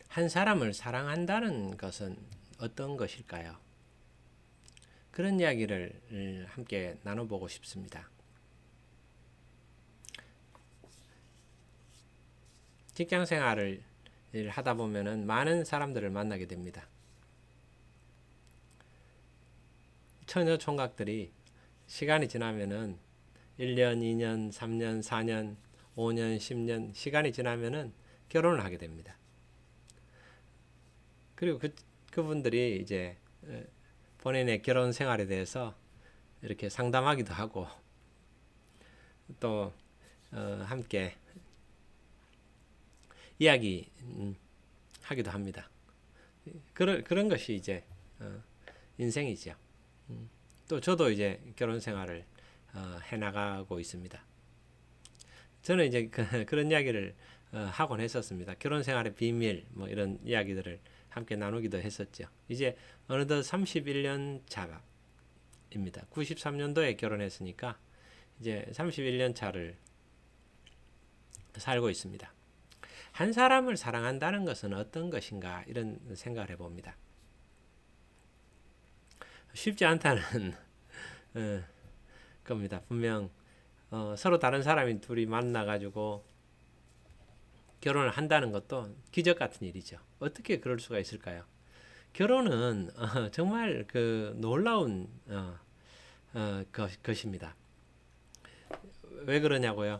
한 사람을 사랑한다는 것은 어떤 것일까요? 그런 이야기를 함께 나눠보고 싶습니다. 직장 생활을 하다 보면은 많은 사람들을 만나게 됩니다. 처녀 총각들이 시간이 지나면은 1년, 2년, 3년, 4년, 5년, 10년 시간이 지나면은 결혼을 하게 됩니다. 그리고 그분들이 이제 본인의 결혼 생활에 대해서 이렇게 상담하기도 하고 또 함께 이야기 하기도 합니다. 그런 것이 이제 인생이죠. 또 저도 이제 결혼 생활을 해나가고 있습니다. 저는 이제 그런 이야기를 하곤 했었습니다. 결혼 생활의 비밀 뭐 이런 이야기들을 함께 나누기도 했었죠. 이제 어느덧 31년 차입니다. 93년도에 결혼했으니까 이제 31년 차를 살고 있습니다. 한 사람을 사랑한다는 것은 어떤 것인가 이런 생각을 해봅니다. 쉽지 않다는 겁니다. 분명 서로 다른 사람이 둘이 만나가지고 결혼을 한다는 것도 기적 같은 일이죠. 어떻게 그럴 수가 있을까요? 결혼은 정말 그 놀라운 것입니다. 왜 그러냐고요?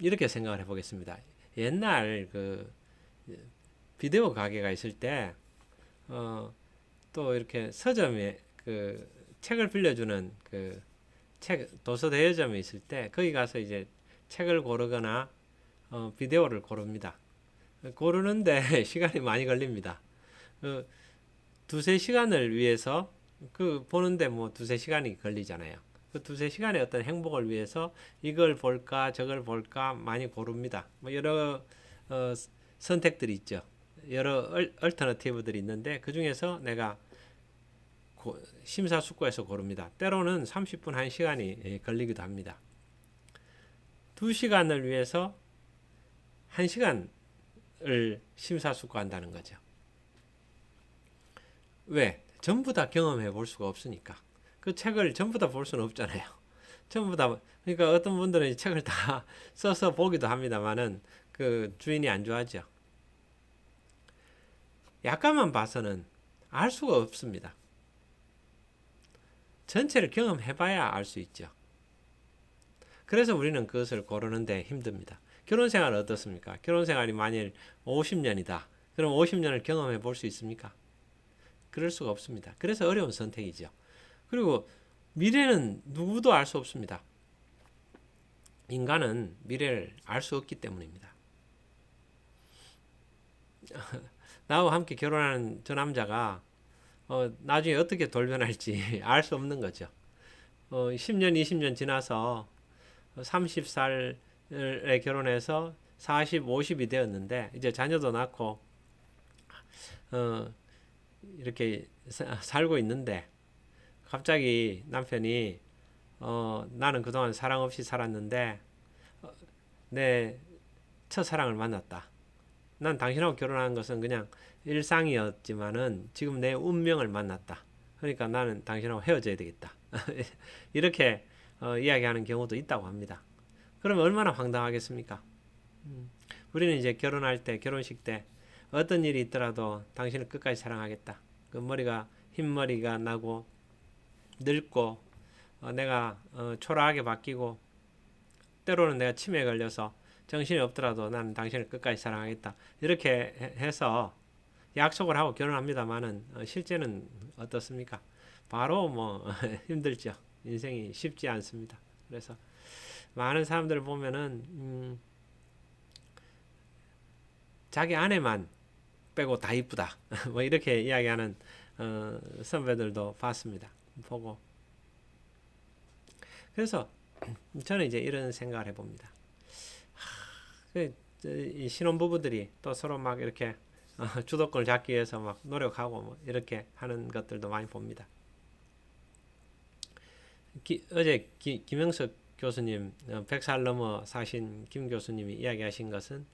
이렇게 생각을 해보겠습니다. 옛날 그 비디오 가게가 있을 때 또 이렇게 서점에 그 책을 빌려주는 그 책 도서 대여점이 있을 때 거기 가서 이제 책을 고르거나 비디오를 고릅니다. 고르는데 시간이 많이 걸립니다. 두세 시간을 위해서 그 보는데 뭐 두세 시간이 걸리잖아요. 그 두세 시간의 어떤 행복을 위해서 이걸 볼까 저걸 볼까 많이 고릅니다. 뭐 여러 선택들이 있죠. 여러 얼터너티브들이 있는데 그 중에서 내가 심사숙고해서 고릅니다. 때로는 30분 1시간이 걸리기도 합니다. 2시간을 위해서 1시간을 심사숙고한다는 거죠. 왜? 전부 다 경험해 볼 수가 없으니까. 그 책을 전부 다 볼 수는 없잖아요. 전부 다, 그러니까 어떤 분들은 책을 다 써서 보기도 합니다만은 그 주인이 안 좋아하죠. 약간만 봐서는 알 수가 없습니다. 전체를 경험해 봐야 알 수 있죠. 그래서 우리는 그것을 고르는데 힘듭니다. 결혼 생활은 어떻습니까? 결혼 생활이 만일 50년이다. 그럼 50년을 경험해 볼 수 있습니까? 그럴 수가 없습니다. 그래서 어려운 선택이죠. 그리고 미래는 누구도 알 수 없습니다. 인간은 미래를 알 수 없기 때문입니다. 나와 함께 결혼하는 저 남자가 나중에 어떻게 돌변할지 알 수 없는 거죠. 10년, 20년 지나서 30살에 결혼해서 40, 50이 되었는데 이제 자녀도 낳고 어, 이렇게 살고 있는데 갑자기 남편이 나는 그동안 사랑 없이 살았는데 내 첫사랑을 만났다. 난 당신하고 결혼한 것은 그냥 일상이었지만은 지금 내 운명을 만났다. 그러니까 나는 당신하고 헤어져야 되겠다. 이렇게 이야기하는 경우도 있다고 합니다. 그러면 얼마나 황당하겠습니까? 우리는 이제 결혼할 때, 결혼식 때 어떤 일이 있더라도 당신을 끝까지 사랑하겠다. 그 머리가 흰머리가 나고 늙고 내가 초라하게 바뀌고 때로는 내가 치매에 걸려서 정신이 없더라도 나는 당신을 끝까지 사랑하겠다. 이렇게 해서 약속을 하고 결혼합니다만은 실제는 어떻습니까? 바로 뭐 힘들죠. 인생이 쉽지 않습니다. 그래서 많은 사람들을 보면은 자기 아내만 빼고 다 이쁘다. 뭐 이렇게 이야기하는 선배들도 봤습니다. 보고 그래서 저는 이제 이런 생각을 해봅니다. 이 신혼부부들이 또 서로 막 이렇게 주도권을 잡기 위해서 막 노력하고 뭐 이렇게 하는 것들도 많이 봅니다. 어제 김영석 교수님 100살 넘어 사신 김 교수님이 이야기하신 것은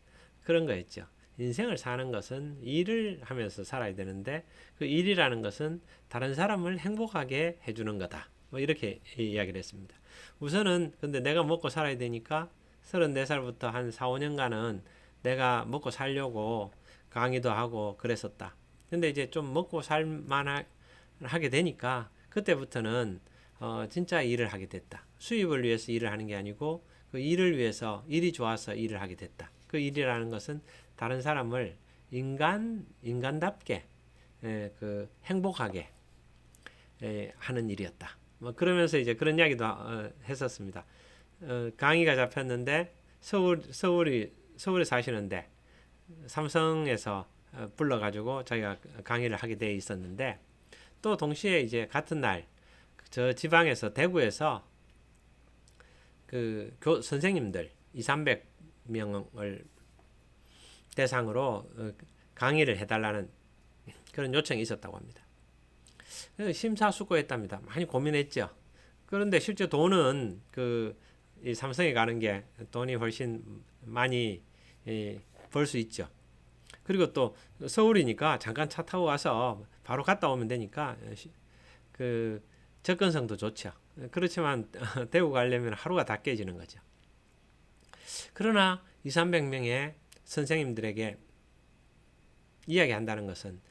그런 거였죠. 인생을 사는 것은 일을 하면서 살아야 되는데 그 일이라는 것은 다른 사람을 행복하게 해주는 거다. 뭐 이렇게 이야기를 했습니다. 우선은 근데 내가 먹고 살아야 되니까 34살부터 한 4, 5년간은 내가 먹고 살려고 강의도 하고 그랬었다. 근데 이제 좀 먹고 살만하게 되니까 그때부터는 진짜 일을 하게 됐다. 수입을 위해서 일을 하는 게 아니고 그 일을 위해서 일이 좋아서 일을 하게 됐다. 그 일이라는 것은 다른 사람을 인간답게 그 행복하게 하는 일이었다. 뭐 그러면서 이제 그런 이야기도 했었습니다. 강의가 잡혔는데 서울에 사시는데 삼성에서 불러가지고 저희가 강의를 하게 돼 있었는데 또 동시에 이제 같은 날 저 지방에서 대구에서 그 선생님들 2, 300명을 대상으로 강의를 해달라는 그런 요청이 있었다고 합니다. 심사숙고했답니다. 많이 고민했죠. 그런데 실제 돈은 이 삼성에 가는 게 돈이 훨씬 많이 벌 수 있죠. 그리고 또 서울이니까 잠깐 차 타고 와서 바로 갔다 오면 되니까 그 접근성도 좋죠. 그렇지만 대구 가려면 하루가 다 깨지는 거죠. 그러나 2, 300명의 선생님들에게 이야기한다는 것은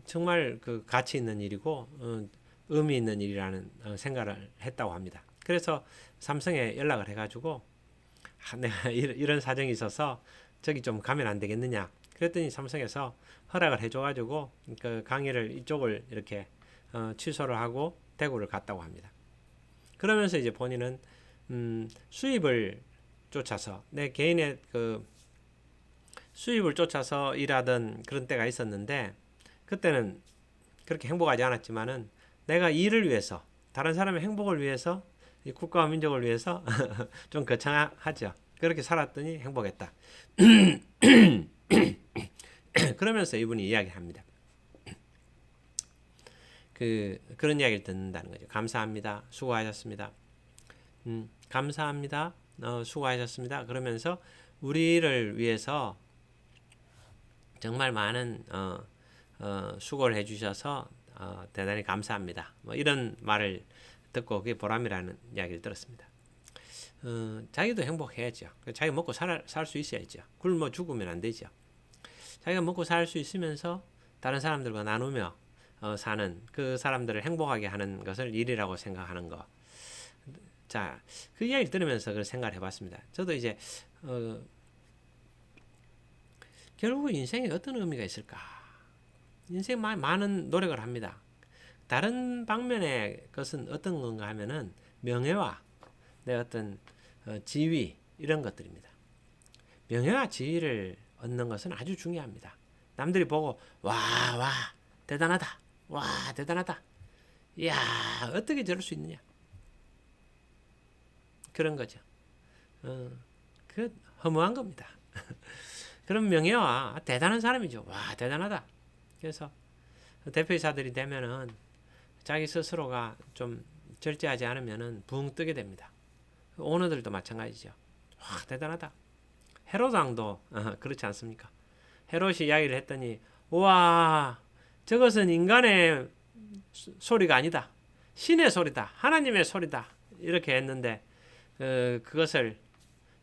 정말 그 가치 있는 일이고 의미 있는 일이라는 생각을 했다고 합니다. 그래서 삼성에 연락을 해가지고 내가 이런 사정이 있어서 저기 좀 가면 안 되겠느냐. 그랬더니 삼성에서 허락을 해줘가지고 그 강의를 이쪽을 이렇게 취소를 하고 대구를 갔다고 합니다. 그러면서 이제 본인은 수입을 쫓아서 내 개인의 그 수입을 쫓아서 일하던 그런 때가 있었는데 그때는 그렇게 행복하지 않았지만은 내가 일을 위해서 다른 사람의 행복을 위해서 이 국가와 민족을 위해서 좀 거창하죠. 그렇게 살았더니 행복했다. 그러면서 이분이 이야기합니다. 그런 이야기를 듣는다는 거죠. 감사합니다. 수고하셨습니다. 감사합니다. 수고하셨습니다. 그러면서 우리를 위해서 정말 많은 수고를 해주셔서 대단히 감사합니다. 뭐 이런 말을 듣고 그게 보람이라는 이야기를 들었습니다. 자기도 행복해야죠. 자기 먹고 살 수 있어야죠. 굶어 죽으면 안 되죠. 자기가 먹고 살 수 있으면서 다른 사람들과 나누며 사는 그 사람들을 행복하게 하는 것을 일이라고 생각하는 거. 자, 그 이야기를 들으면서 그걸 생각을 해봤습니다. 저도 이제 결국 인생에 어떤 의미가 있을까? 인생 많은 노력을 합니다. 다른 방면의 것은 어떤 건가 하면은 명예와 내 어떤 지위 이런 것들입니다. 명예와 지위를 얻는 것은 아주 중요합니다. 남들이 보고 와 대단하다. 와 대단하다. 이야 어떻게 저럴 수 있느냐. 그런 거죠. 그 허무한 겁니다. 그런 명예와 대단한 사람이죠. 와 대단하다. 그래서 대표이사들이 되면은 자기 스스로가 좀 절제하지 않으면은 붕 뜨게 됩니다. 오너들도 마찬가지죠. 와 대단하다. 헤롯 왕도 그렇지 않습니까? 헤롯이 이야기를 했더니 와 저것은 인간의 소리가 아니다. 신의 소리다. 하나님의 소리다. 이렇게 했는데 그것을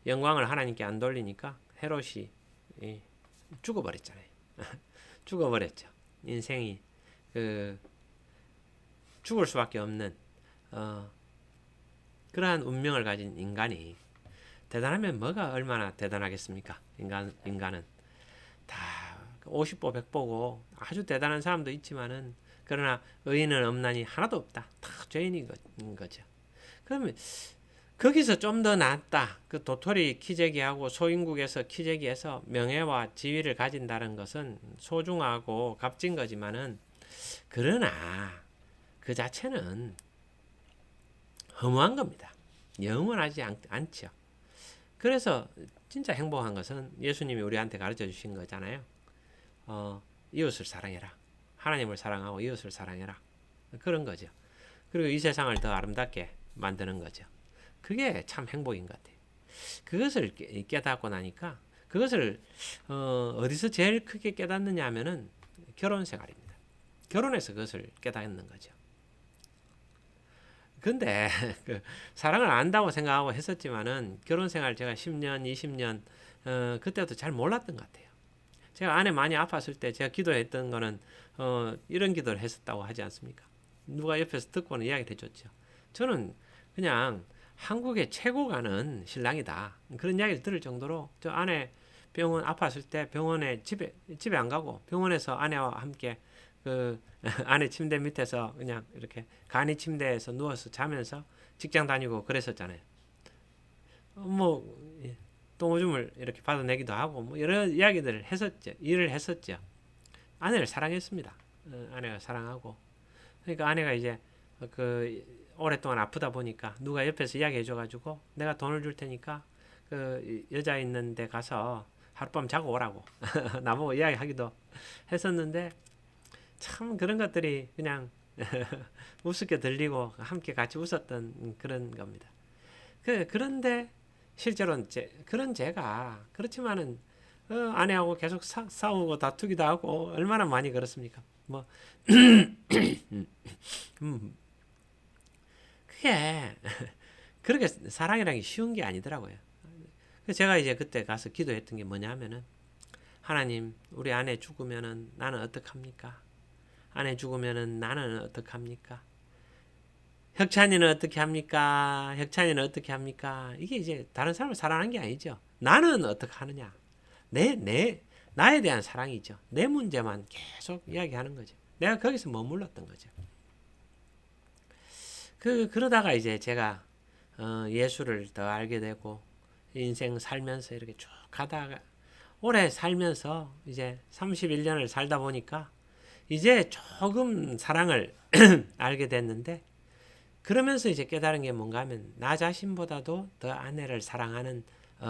영광을 하나님께 안 돌리니까 헤롯이 죽어버렸잖아요. 죽어버렸죠. 인생이 죽을 수밖에 없는 그러한 운명을 가진 인간이 대단하면 뭐가 얼마나 대단하겠습니까? 인간은 다 50보 100보고 아주 대단한 사람도 있지만은 그러나 의인은 없나니 하나도 없다. 다 죄인인 거죠. 그러면 거기서 좀 더 낫다. 그 도토리 키재기하고 소인국에서 키재기해서 명예와 지위를 가진다는 것은 소중하고 값진 거지만은 그러나 그 자체는 허무한 겁니다. 영원하지 않죠. 그래서 진짜 행복한 것은 예수님이 우리한테 가르쳐 주신 거잖아요. 이웃을 사랑해라. 하나님을 사랑하고 이웃을 사랑해라. 그런 거죠. 그리고 이 세상을 더 아름답게 만드는 거죠. 그게 참 행복인 것 같아요. 그것을 깨닫고 나니까 그것을 어디서 제일 크게 깨닫느냐 하면은 결혼 생활입니다. 결혼해서 그것을 깨닫는 거죠. 근데 그 사랑을 안다고 생각하고 했었지만은 결혼 생활 제가 10년, 20년 그때도 잘 몰랐던 것 같아요. 제가 아내 많이 아팠을 때 제가 기도했던 거는 이런 기도를 했었다고 하지 않습니까? 누가 옆에서 듣고는 이야기를 해줬죠. 저는 그냥 한국의 최고 가는 신랑이다. 그런 이야기를 들을 정도로 저 아내 병원 아팠을 때 병원에 집에 안 가고 병원에서 아내와 함께 그 아내 침대 밑에서 그냥 이렇게 간이 침대에서 누워서 자면서 직장 다니고 그랬었잖아요. 뭐 똥오줌을 이렇게 받아내기도 하고 뭐 여러 이야기들을 했었죠. 일을 했었죠. 아내를 사랑했습니다. 아내가 사랑하고 그러니까 아내가 이제 그 오랫동안 아프다 보니까 누가 옆에서 이야기해줘가지고 내가 돈을 줄 테니까 그 여자 있는 데 가서 하룻밤 자고 오라고 나보고 이야기하기도 했었는데 참 그런 것들이 그냥 우습게 들리고 함께 같이 웃었던 그런 겁니다. 그런데 실제로는 그런 제가 그렇지만은 아내하고 계속 싸우고 다투기도 하고 얼마나 많이 그렇습니까? 뭐 음, 그게 그렇게 사랑이라는 게 쉬운 게 아니더라고요. 그래서 제가 이제 그때 가서 기도했던 게 뭐냐면은 하나님 우리 아내 죽으면은 나는 어떡합니까? 아내 죽으면은 나는 어떡합니까? 혁찬이는 어떻게 합니까? 혁찬이는 어떻게 합니까? 이게 이제 다른 사람을 사랑하는 게 아니죠. 나는 어떻게 하느냐? 나에 대한 사랑이죠. 내 문제만 계속 이야기하는 거죠. 내가 거기서 머물렀던 거죠. 그러다가 이제 제가 예수를 더 알게 되고 인생 살면서 이렇게 쭉 가다가 오래 살면서 이제 31년을 살다 보니까 이제 조금 사랑을 알게 됐는데 그러면서 이제 깨달은 게 뭔가 하면 나 자신보다도 더 아내를 사랑하는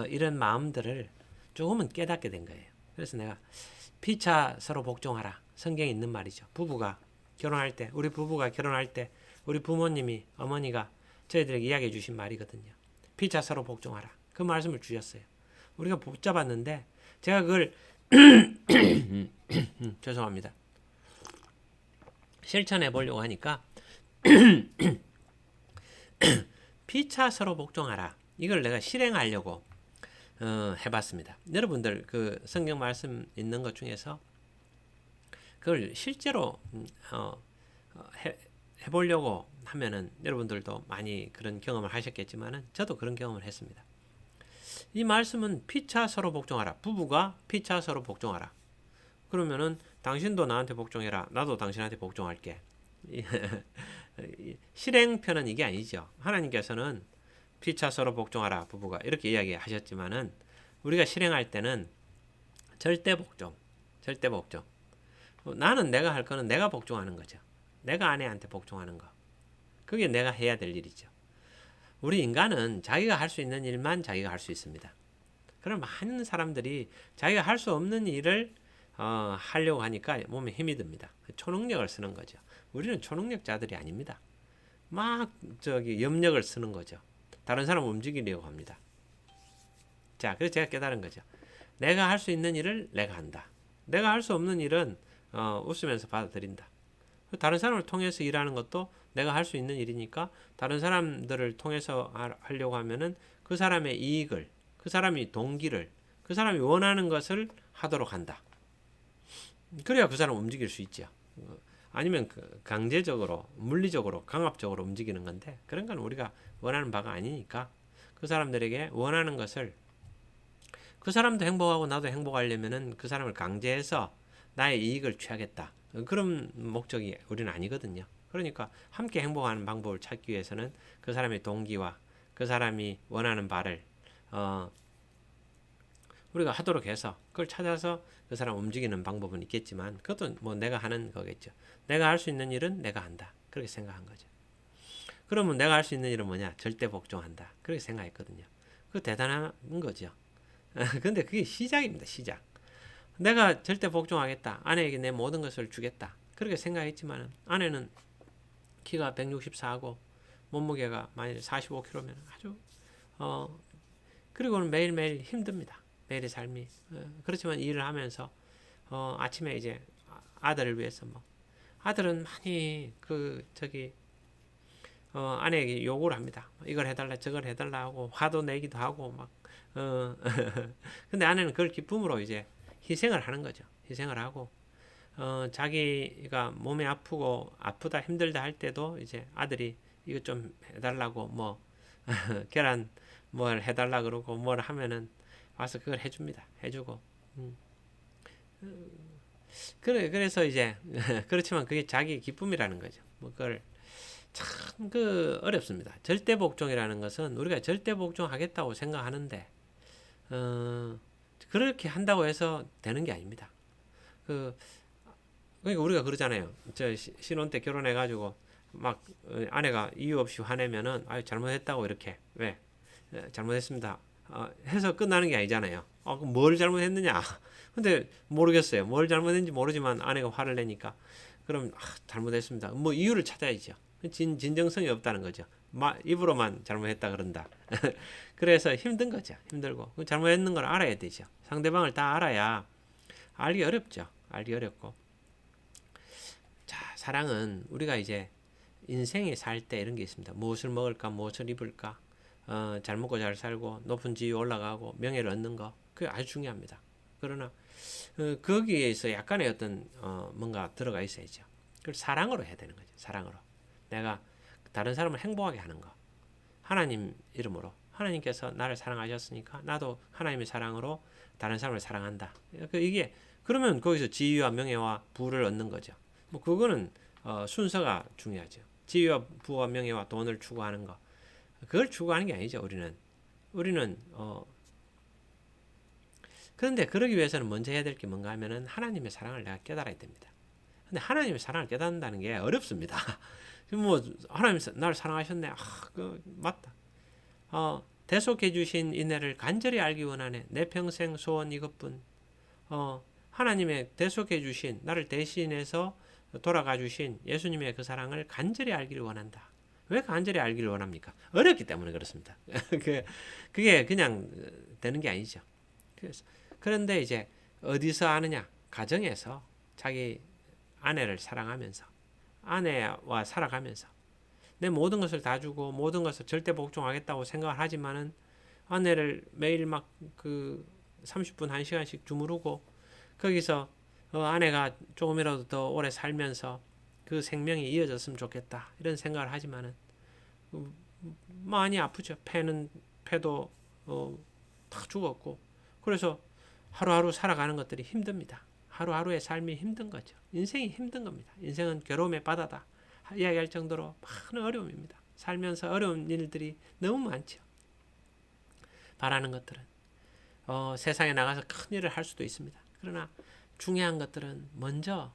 이런 마음들을 조금은 깨닫게 된 거예요. 그래서 내가 피차 서로 복종하라. 성경에 있는 말이죠. 부부가 결혼할 때, 우리 부부가 결혼할 때 우리 부모님이 어머니가 저희들에게 이야기해 주신 말이거든요. 피차 서로 복종하라. 그 말씀을 주셨어요. 우리가 붙잡았는데 제가 그걸 죄송합니다. 실천해 보려고 하니까 피차 서로 복종하라. 이걸 내가 실행하려고 해봤습니다. 여러분들 그 성경 말씀 있는 것 중에서 그걸 실제로 해보려고 하면은 여러분들도 많이 그런 경험을 하셨겠지만은 저도 그런 경험을 했습니다. 이 말씀은 피차 서로 복종하라. 부부가 피차 서로 복종하라. 그러면은 당신도 나한테 복종해라. 나도 당신한테 복종할게. 실행편은 이게 아니죠. 하나님께서는 피차 서로 복종하라 부부가 이렇게 이야기하셨지만은 우리가 실행할 때는 절대 복종, 절대 복종. 나는 내가 할 거는 내가 복종하는 거죠. 내가 아내한테 복종하는 거. 그게 내가 해야 될 일이죠. 우리 인간은 자기가 할 수 있는 일만 자기가 할 수 있습니다. 그럼 많은 사람들이 자기가 할 수 없는 일을 하려고 하니까 몸에 힘이 듭니다. 초능력을 쓰는 거죠. 우리는 초능력자들이 아닙니다. 막 염력을 쓰는 거죠. 다른 사람을 움직이려고 합니다. 자, 그래서 제가 깨달은 거죠. 내가 할 수 있는 일을 내가 한다. 내가 할 수 없는 일은 웃으면서 받아들인다. 다른 사람을 통해서 일하는 것도 내가 할 수 있는 일이니까 다른 사람들을 통해서 하려고 하면은 그 사람의 이익을, 그 사람이 동기를, 그 사람이 원하는 것을 하도록 한다. 그래야 그 사람 움직일 수 있죠. 아니면 강제적으로, 물리적으로, 강압적으로 움직이는 건데 그런 건 우리가 원하는 바가 아니니까 그 사람들에게 원하는 것을 그 사람도 행복하고 나도 행복하려면은 그 사람을 강제해서 나의 이익을 취하겠다. 그런 목적이 우리는 아니거든요. 그러니까 함께 행복하는 방법을 찾기 위해서는 그 사람의 동기와 그 사람이 원하는 바를 우리가 하도록 해서 그걸 찾아서 그 사람 움직이는 방법은 있겠지만 그것도 뭐 내가 하는 거겠죠. 내가 할 수 있는 일은 내가 한다. 그렇게 생각한 거죠. 그러면 내가 할 수 있는 일은 뭐냐? 절대 복종한다. 그렇게 생각했거든요. 그 대단한 거죠. 근데 그게 시작입니다. 시작. 내가 절대 복종하겠다. 아내에게 내 모든 것을 주겠다. 그렇게 생각했지만 아내는 키가 164고 몸무게가 만일 45kg면 아주 그리고는 매일매일 힘듭니다. 매일의 삶이. 그렇지만 일을 하면서 아침에 이제 아들을 위해서 뭐 아들은 많이 아내에게 요구를 합니다. 이걸 해달라 저걸 해달라 하고 화도 내기도 하고 막 근데 아내는 그걸 기쁨으로 이제 희생을 하는 거죠. 희생을 하고 자기가 몸이 아프다 힘들다 할 때도 이제 아들이 이거 좀 해달라고 뭐 계란 뭘 해달라 그러고 뭘 하면은 와서 그걸 해줍니다. 해주고 그래서 이제 그렇지만 그게 자기 기쁨이라는 거죠. 뭐 그걸 참 어렵습니다. 절대 복종이라는 것은 우리가 절대 복종하겠다고 생각하는데 그렇게 한다고 해서 되는 게 아닙니다. 그러니까 우리가 그러잖아요. 저 신혼 때 결혼해가지고 막 아내가 이유 없이 화내면은 잘못했다고 이렇게 왜 잘못했습니다. 해서 끝나는 게 아니잖아요. 그럼 뭘 잘못했느냐? 근데 모르겠어요. 뭘 잘못했는지 모르지만 아내가 화를 내니까 그럼 잘못했습니다. 뭐 이유를 찾아야죠. 진정성이 없다는 거죠. 입으로만 잘못했다 그런다. 그래서 힘든 거죠. 힘들고 잘못했는 걸 알아야 되죠. 상대방을 다 알아야 알기 어렵죠. 알기 어렵고 자 사랑은 우리가 이제 인생에 살 때 이런 게 있습니다. 무엇을 먹을까, 무엇을 입을까, 잘 먹고 잘 살고 높은 지위 올라가고 명예를 얻는 거 그게 아주 중요합니다. 그러나 거기에서 약간의 어떤 뭔가 들어가 있어야죠. 그걸 사랑으로 해야 되는 거죠. 사랑으로 내가 다른 사람을 행복하게 하는 거 하나님 이름으로 하나님께서 나를 사랑하셨으니까 나도 하나님의 사랑으로 다른 사람을 사랑한다. 이게 그러면 거기서 지위와 명예와 부를 얻는 거죠. 뭐 그거는 순서가 중요하죠. 지위와 부와 명예와 돈을 추구하는 거 그걸 추구하는 게 아니죠. 우리는 그런데 그러기 위해서는 먼저 해야 될 게 뭔가 하면은 하나님의 사랑을 내가 깨달아야 됩니다. 근데 하나님의 사랑을 깨닫는다는 게 어렵습니다. 뭐 하나님 나를 사랑하셨네. 맞다. 대속해 주신 인내를 간절히 알기 원하네. 내 평생 소원 이것뿐. 하나님의 대속해 주신 나를 대신해서 돌아가 주신 예수님의 그 사랑을 간절히 알기를 원한다. 왜 간절히 알기를 원합니까? 어렵기 때문에 그렇습니다. 그게 그냥 되는 게 아니죠. 그런데 이제 어디서 아느냐? 가정에서 자기 아내를 사랑하면서 아내와 살아가면서 내 모든 것을 다 주고 모든 것을 절대 복종하겠다고 생각을 하지만은 아내를 매일 막 30분 1시간씩 주무르고 거기서 아내가 조금이라도 더 오래 살면서 그 생명이 이어졌으면 좋겠다 이런 생각을 하지만은 많이 아프죠. 폐도 다 죽었고 그래서 하루하루 살아가는 것들이 힘듭니다. 하루하루의 삶이 힘든 거죠. 인생이 힘든 겁니다. 인생은 괴로움의 바다다 이야기할 정도로 많은 어려움입니다. 살면서 어려운 일들이 너무 많죠. 바라는 것들은 세상에 나가서 큰 일을 할 수도 있습니다. 그러나 중요한 것들은 먼저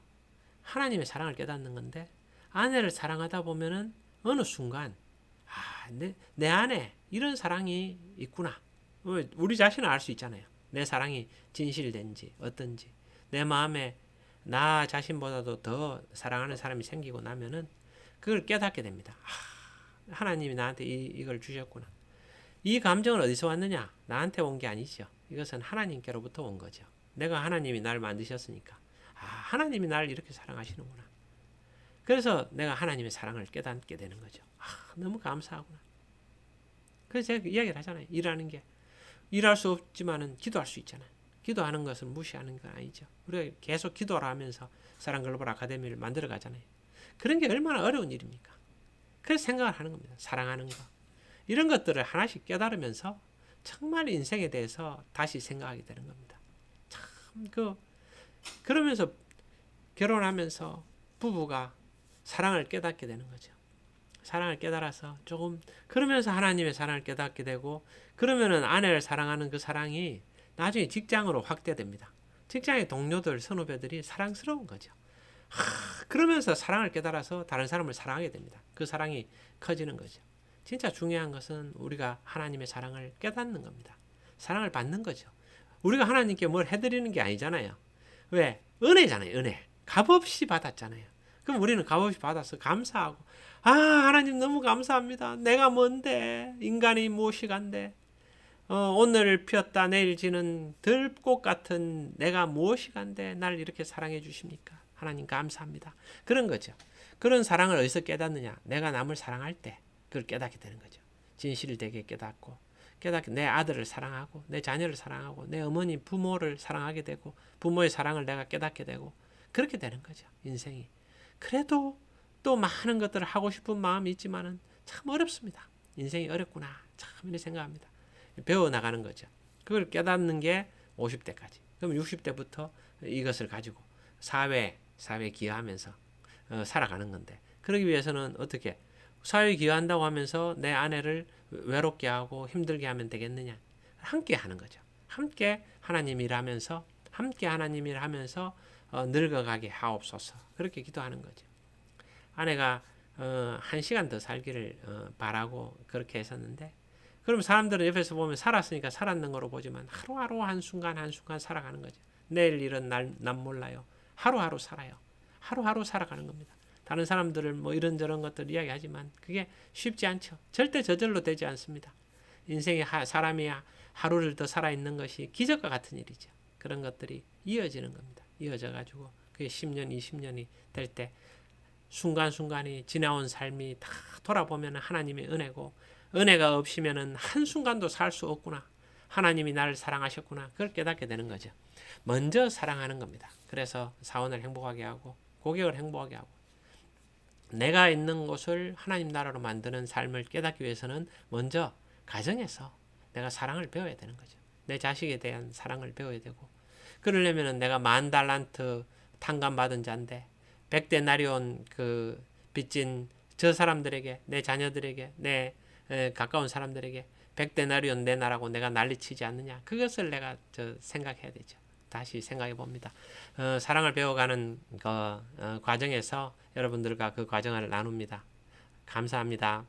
하나님의 사랑을 깨닫는 건데 아내를 사랑하다 보면은 어느 순간 내 안에 이런 사랑이 있구나. 우리 자신을 알 수 있잖아요. 내 사랑이 진실된지 어떤지 내 마음에 나 자신보다도 더 사랑하는 사람이 생기고 나면은 그걸 깨닫게 됩니다. 하나님이 나한테 이걸 주셨구나. 이 감정은 어디서 왔느냐? 나한테 온 게 아니죠. 이것은 하나님께로부터 온 거죠. 내가 하나님이 나를 만드셨으니까 하나님이 나를 이렇게 사랑하시는구나. 그래서 내가 하나님의 사랑을 깨닫게 되는 거죠. 너무 감사하구나. 그래서 제가 이야기를 하잖아요. 일할 수 없지만은 기도할 수 있잖아요. 기도하는 것을 무시하는 건 아니죠. 우리가 계속 기도를 하면서 사랑 글로벌 아카데미를 만들어 가잖아요. 그런 게 얼마나 어려운 일입니까? 그래서 생각을 하는 겁니다. 사랑하는 거. 이런 것들을 하나씩 깨달으면서 정말 인생에 대해서 다시 생각하게 되는 겁니다. 참 그러면서 결혼하면서 부부가 사랑을 깨닫게 되는 거죠. 사랑을 깨달아서 그러면서 하나님의 사랑을 깨닫게 되고 그러면은 아내를 사랑하는 그 사랑이 나중에 직장으로 확대됩니다. 직장의 동료들, 선후배들이 사랑스러운 거죠. 그러면서 사랑을 깨달아서 다른 사람을 사랑하게 됩니다. 그 사랑이 커지는 거죠. 진짜 중요한 것은 우리가 하나님의 사랑을 깨닫는 겁니다. 사랑을 받는 거죠. 우리가 하나님께 뭘 해드리는 게 아니잖아요. 왜? 은혜잖아요. 은혜. 값없이 받았잖아요. 그럼 우리는 값없이 받아서 감사하고 하나님 너무 감사합니다. 내가 뭔데 인간이 무엇이 간데 오늘 피었다 내일 지는 들꽃 같은 내가 무엇이 간데 날 이렇게 사랑해 주십니까? 하나님 감사합니다. 그런 거죠. 그런 사랑을 어디서 깨닫느냐? 내가 남을 사랑할 때 그걸 깨닫게 되는 거죠. 진실되게 깨닫고 내 아들을 사랑하고 내 자녀를 사랑하고 내 어머니 부모를 사랑하게 되고 부모의 사랑을 내가 깨닫게 되고 그렇게 되는 거죠. 인생이. 그래도 또 많은 것들을 하고 싶은 마음이 있지만은 참 어렵습니다. 인생이 어렵구나. 참 이렇게 생각합니다. 배워나가는 거죠. 그걸 깨닫는 게 50대까지. 그럼 60대부터 이것을 가지고 사회에 기여하면서 살아가는 건데 그러기 위해서는 어떻게 사회에 기여한다고 하면서 내 아내를 외롭게 하고 힘들게 하면 되겠느냐? 함께 하는 거죠. 함께 하나님 일하면서 함께 하나님 일하면서 늙어가게 하옵소서. 그렇게 기도하는 거죠. 아내가 1시간 더 살기를 바라고 그렇게 했었는데 그럼 사람들은 옆에서 보면 살았으니까 살았는 거로 보지만 하루하루 한순간 한순간 살아가는 거죠. 내일 일은 난 몰라요. 하루하루 살아요. 하루하루 살아가는 겁니다. 다른 사람들을 뭐 이런저런 것들 이야기하지만 그게 쉽지 않죠. 절대 저절로 되지 않습니다. 인생에 사람이 하루를 더 살아있는 것이 기적과 같은 일이죠. 그런 것들이 이어지는 겁니다. 이어져 가지고 그게 10년, 20년이 될 때 순간순간이 지나온 삶이 다 돌아보면 하나님의 은혜고 은혜가 없으면 한순간도 살 수 없구나. 하나님이 나를 사랑하셨구나. 그걸 깨닫게 되는 거죠. 먼저 사랑하는 겁니다. 그래서 사원을 행복하게 하고 고객을 행복하게 하고 내가 있는 곳을 하나님 나라로 만드는 삶을 깨닫기 위해서는 먼저 가정에서 내가 사랑을 배워야 되는 거죠. 내 자식에 대한 사랑을 배워야 되고 그러려면 내가 10,000달란트 탕감받은 자인데 100데나리온 그 빚진 저 사람들에게 내 자녀들에게 내 가까운 사람들에게 100데나리온 내놔라고 내가 난리치지 않느냐. 그것을 내가 생각해야 되죠. 다시 생각해 봅니다. 사랑을 배워가는 과정에서 여러분들과 그 과정을 나눕니다. 감사합니다.